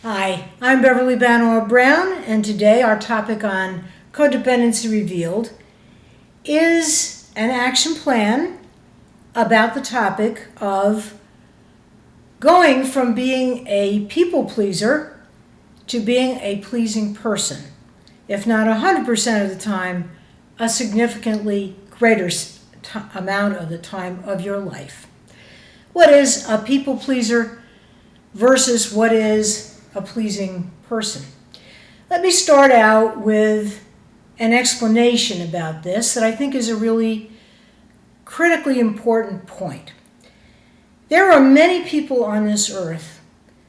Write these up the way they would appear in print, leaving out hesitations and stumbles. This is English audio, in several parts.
Hi, I'm Beverly Banor Brown, and today our topic on Codependency Revealed is an action plan about the topic of going from being a people pleaser to being a pleasing person. If not 100% of the time, a significantly greater amount of the time of your life. What is a people pleaser versus what is a pleasing person? Let me start out with an explanation about this that I think is a really critically important point. There are many people on this earth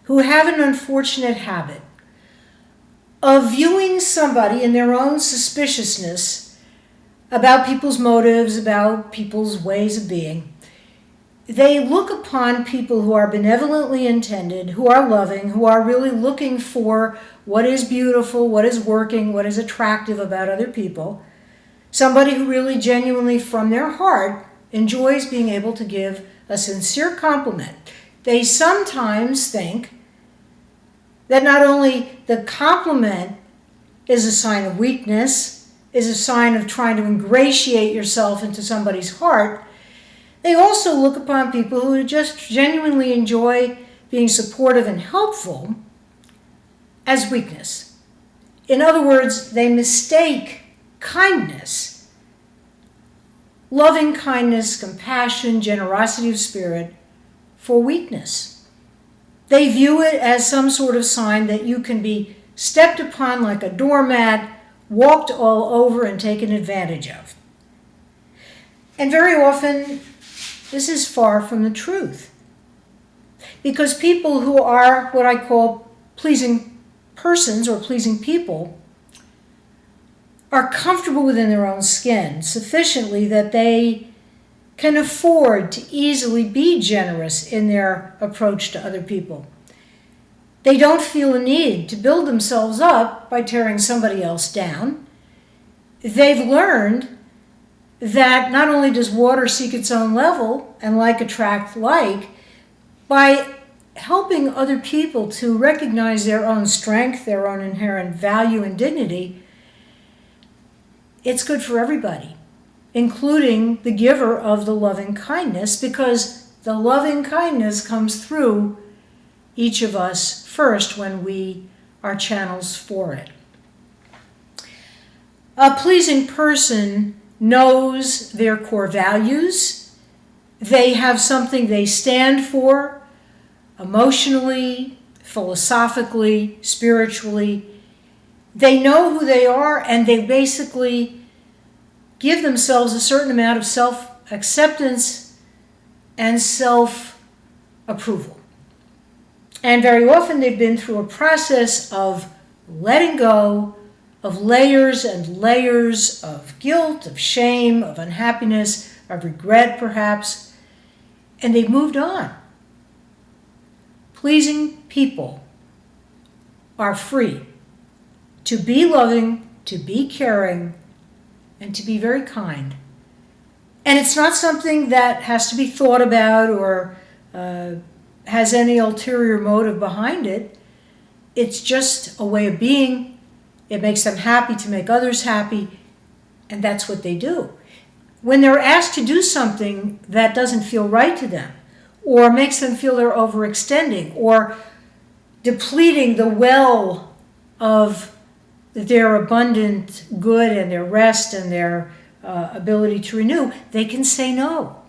who have an unfortunate habit of viewing somebody in their own suspiciousness about people's motives, about people's ways of being. They look upon people who are benevolently intended, who are loving, who are really looking for what is beautiful, what is working, what is attractive about other people. Somebody who really genuinely from their heart enjoys being able to give a sincere compliment. They sometimes think that not only the compliment is a sign of weakness, is a sign of trying to ingratiate yourself into somebody's heart, they also look upon people who just genuinely enjoy being supportive and helpful as weakness. In other words, they mistake kindness, loving kindness, compassion, generosity of spirit for weakness. They view it as some sort of sign that you can be stepped upon like a doormat, walked all over and taken advantage of. And very often, this is far from the truth. Because people who are what I call pleasing persons or pleasing people are comfortable within their own skin sufficiently that they can afford to easily be generous in their approach to other people. They don't feel a need to build themselves up by tearing somebody else down. They've learned that not only does water seek its own level and like attract like, by helping other people to recognize their own strength, their own inherent value and dignity, it's good for everybody, including the giver of the loving kindness, because the loving kindness comes through each of us first when we are channels for it. A pleasing person knows their core values. They have something they stand for emotionally, philosophically, spiritually. They know who they are, and they basically give themselves a certain amount of self-acceptance and self-approval. And very often they've been through a process of letting go of layers and layers of guilt, of shame, of unhappiness, of regret perhaps, and they've moved on. Pleasing people are free to be loving, to be caring, and to be very kind. And it's not something that has to be thought about or has any ulterior motive behind it. It's just a way of being. It makes them happy to make others happy, and that's what they do. When they're asked to do something that doesn't feel right to them, or makes them feel they're overextending, or depleting the well of their abundant good and their rest and their ability to renew, they can say no.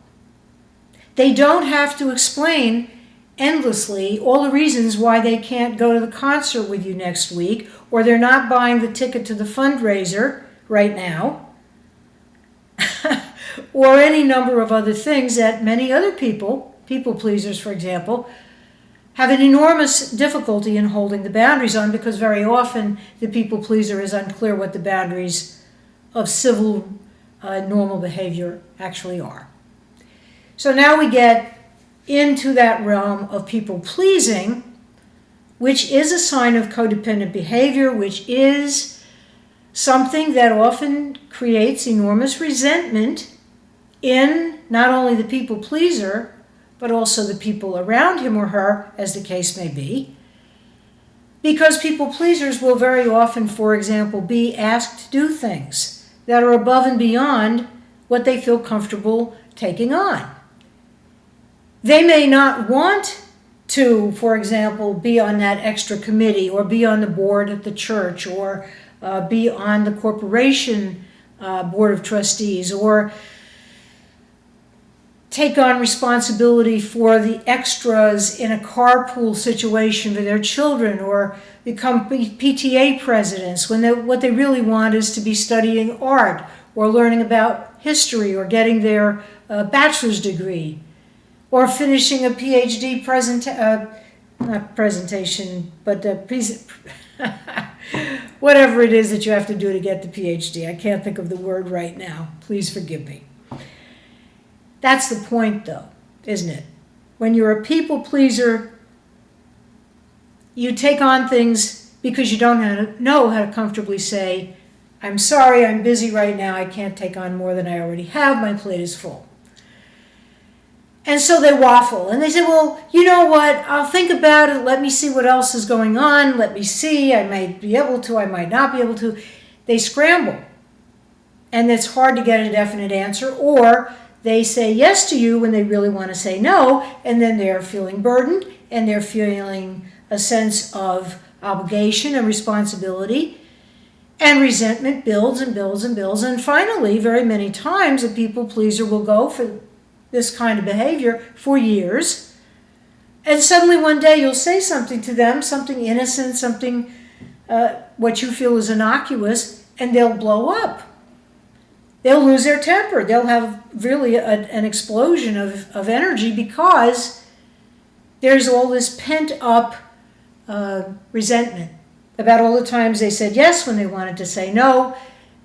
They don't have to explain endlessly all the reasons why they can't go to the concert with you next week, or they're not buying the ticket to the fundraiser right now, or any number of other things that many other people pleasers for example, have an enormous difficulty in holding the boundaries on, because very often the people pleaser is unclear what the boundaries of civil normal behavior actually are. So now we get into that realm of people pleasing, which is a sign of codependent behavior, which is something that often creates enormous resentment in not only the people pleaser, but also the people around him or her, as the case may be, Because people pleasers will very often, for example, be asked to do things that are above and beyond what they feel comfortable taking on. They may not want to, for example, be on that extra committee or be on the board at the church or be on the corporation board of trustees or take on responsibility for the extras in a carpool situation for their children or become PTA presidents when what they really want is to be studying art or learning about history or getting their bachelor's degree or finishing a PhD whatever it is that you have to do to get the PhD. I can't think of the word right now. Please forgive me. That's the point, though, isn't it? When you're a people pleaser, you take on things because you don't know how to comfortably say, I'm sorry, I'm busy right now, I can't take on more than I already have, my plate is full. And so they waffle, and they say, well, you know what, I'll think about it, let me see what else is going on, let me see, I might be able to, I might not be able to. They scramble, and it's hard to get a definite answer, or they say yes to you when they really want to say no, and then they're feeling burdened, and they're feeling a sense of obligation and responsibility, and resentment builds and builds and builds, and finally, very many times, a people pleaser will go for this kind of behavior for years, and suddenly one day you'll say something to them, something innocent, something what you feel is innocuous, and they'll blow up. They'll lose their temper. They'll have really an explosion of energy because there's all this pent-up resentment about all the times they said yes when they wanted to say no.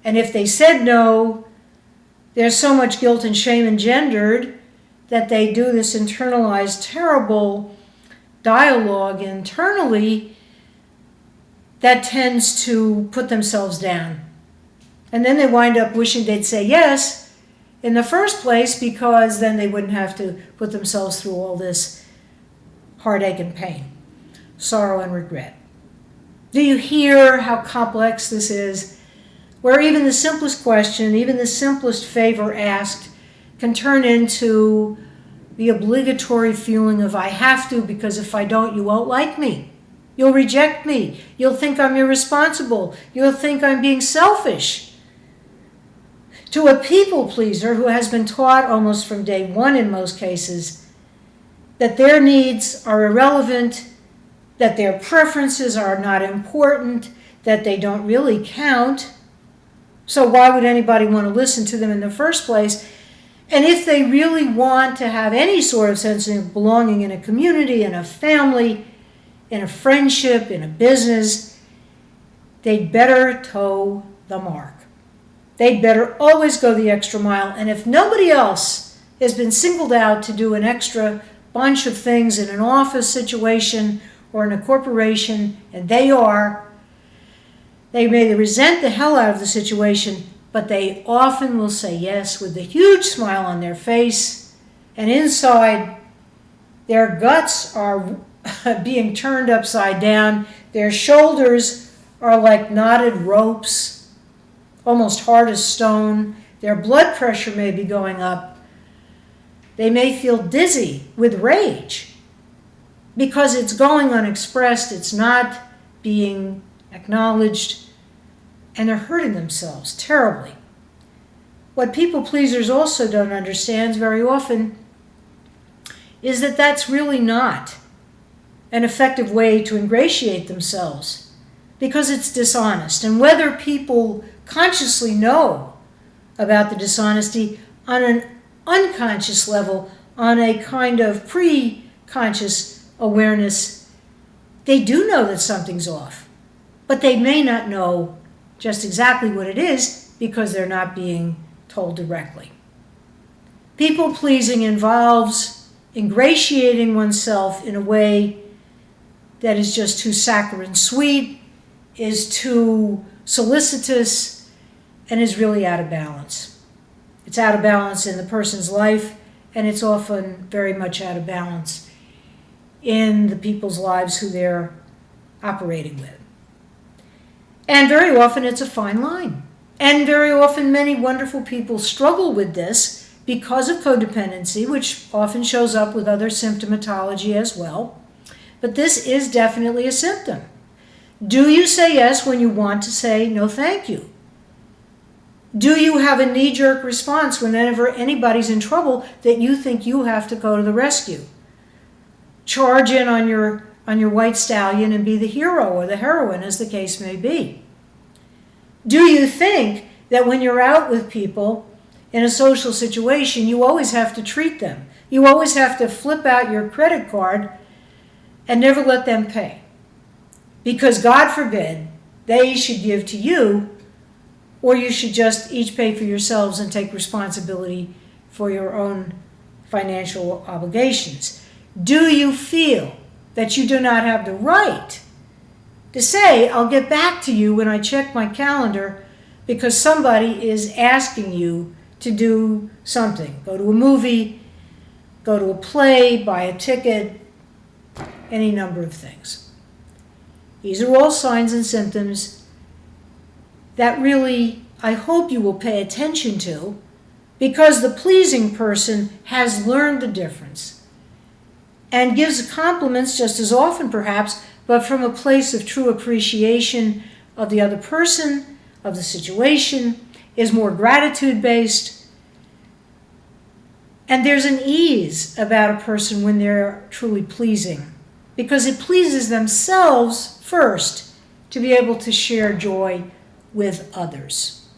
And if they said no, there's so much guilt and shame engendered that they do this internalized, terrible dialogue internally that tends to put themselves down. And then they wind up wishing they'd say yes in the first place because then they wouldn't have to put themselves through all this heartache and pain, sorrow and regret. Do you hear how complex this is? Where even the simplest question, even the simplest favor asked can turn into the obligatory feeling of I have to because if I don't, you won't like me. You'll reject me. You'll think I'm irresponsible. You'll think I'm being selfish. To a people pleaser who has been taught almost from day one in most cases that their needs are irrelevant, that their preferences are not important, that they don't really count, so why would anybody want to listen to them in the first place? And if they really want to have any sort of sense of belonging in a community, in a family, in a friendship, in a business, they'd better toe the mark. They'd better always go the extra mile. And if nobody else has been singled out to do an extra bunch of things in an office situation or in a corporation, and they may resent the hell out of the situation, but they often will say yes with a huge smile on their face. And inside, their guts are being turned upside down. Their shoulders are like knotted ropes, almost hard as stone. Their blood pressure may be going up. They may feel dizzy with rage because it's going unexpressed, it's not being acknowledged, and they're hurting themselves terribly. What people pleasers also don't understand very often is that that's really not an effective way to ingratiate themselves because it's dishonest. And whether people consciously know about the dishonesty on an unconscious level, on a kind of pre-conscious awareness, they do know that something's off, but they may not know just exactly what it is because they're not being told directly. People-pleasing involves ingratiating oneself in a way that is just too saccharine sweet, is too solicitous, and is really out of balance. It's out of balance in the person's life, and it's often very much out of balance in the people's lives who they're operating with. And very often it's a fine line. And very often many wonderful people struggle with this because of codependency, which often shows up with other symptomatology as well. But this is definitely a symptom. Do you say yes when you want to say no thank you? Do you have a knee-jerk response whenever anybody's in trouble that you think you have to go to the rescue? Charge in on your white stallion and be the hero or the heroine, as the case may be. Do you think that when you're out with people in a social situation, you always have to treat them? You always have to flip out your credit card and never let them pay? Because God forbid they should give to you, or you should just each pay for yourselves and take responsibility for your own financial obligations. Do you feel that you do not have the right to say, I'll get back to you when I check my calendar because somebody is asking you to do something? Go to a movie, go to a play, buy a ticket, any number of things. These are all signs and symptoms that really I hope you will pay attention to, because the pleasing person has learned the difference and gives compliments just as often perhaps, but from a place of true appreciation of the other person, of the situation, is more gratitude-based. And there's an ease about a person when they're truly pleasing, because it pleases themselves first to be able to share joy with others.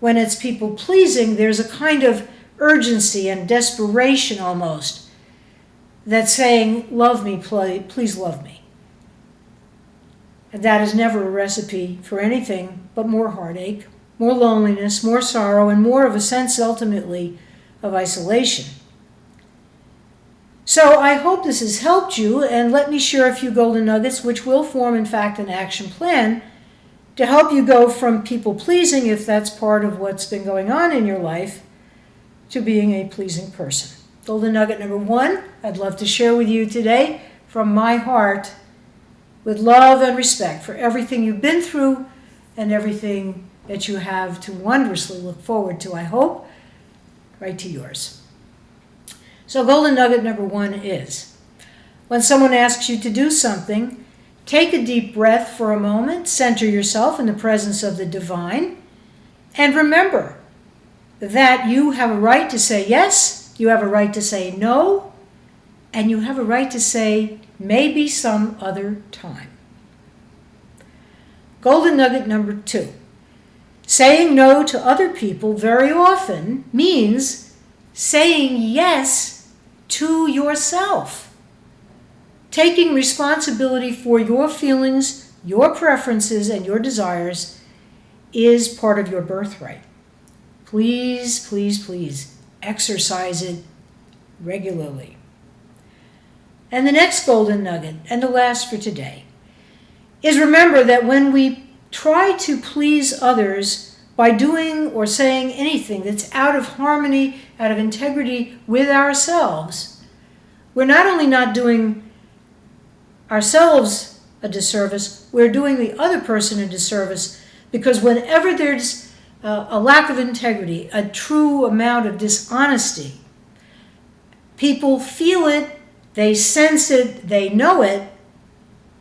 When it's people pleasing, there's a kind of urgency and desperation almost that's saying, love me, please love me. And that is never a recipe for anything but more heartache, more loneliness, more sorrow, and more of a sense ultimately of isolation. So I hope this has helped you, and let me share a few golden nuggets which will form in fact an action plan to help you go from people pleasing, if that's part of what's been going on in your life, to being a pleasing person. Golden nugget number 1, I'd love to share with you today from my heart, with love and respect for everything you've been through and everything that you have to wondrously look forward to, I hope, right to yours. So golden nugget number 1 is, when someone asks you to do something, take a deep breath for a moment, center yourself in the presence of the divine, and remember that you have a right to say yes, you have a right to say no, and you have a right to say maybe some other time. Golden nugget number 2. Saying no to other people very often means saying yes to yourself. Taking responsibility for your feelings, your preferences, and your desires is part of your birthright. Please, please, please exercise it regularly. And the next golden nugget, and the last for today, is remember that when we try to please others by doing or saying anything that's out of harmony, out of integrity with ourselves, we're not only not doing ourselves a disservice, we're doing the other person a disservice, because whenever there's a lack of integrity, a true amount of dishonesty, people feel it, they sense it, they know it,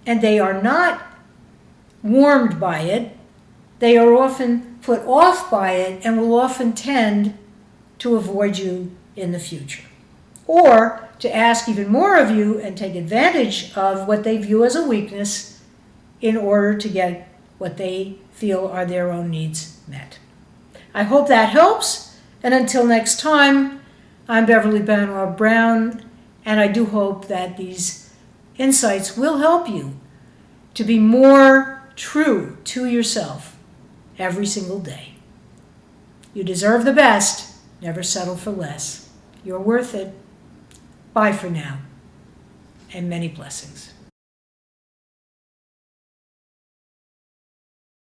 and they are not warmed by it. They are often put off by it and will often tend to avoid you in the future, or to ask even more of you and take advantage of what they view as a weakness in order to get what they feel are their own needs met. I hope that helps, and until next time, I'm Beverly Banwell Brown, and I do hope that these insights will help you to be more true to yourself every single day. You deserve the best. Never settle for less. You're worth it. Bye for now, and many blessings.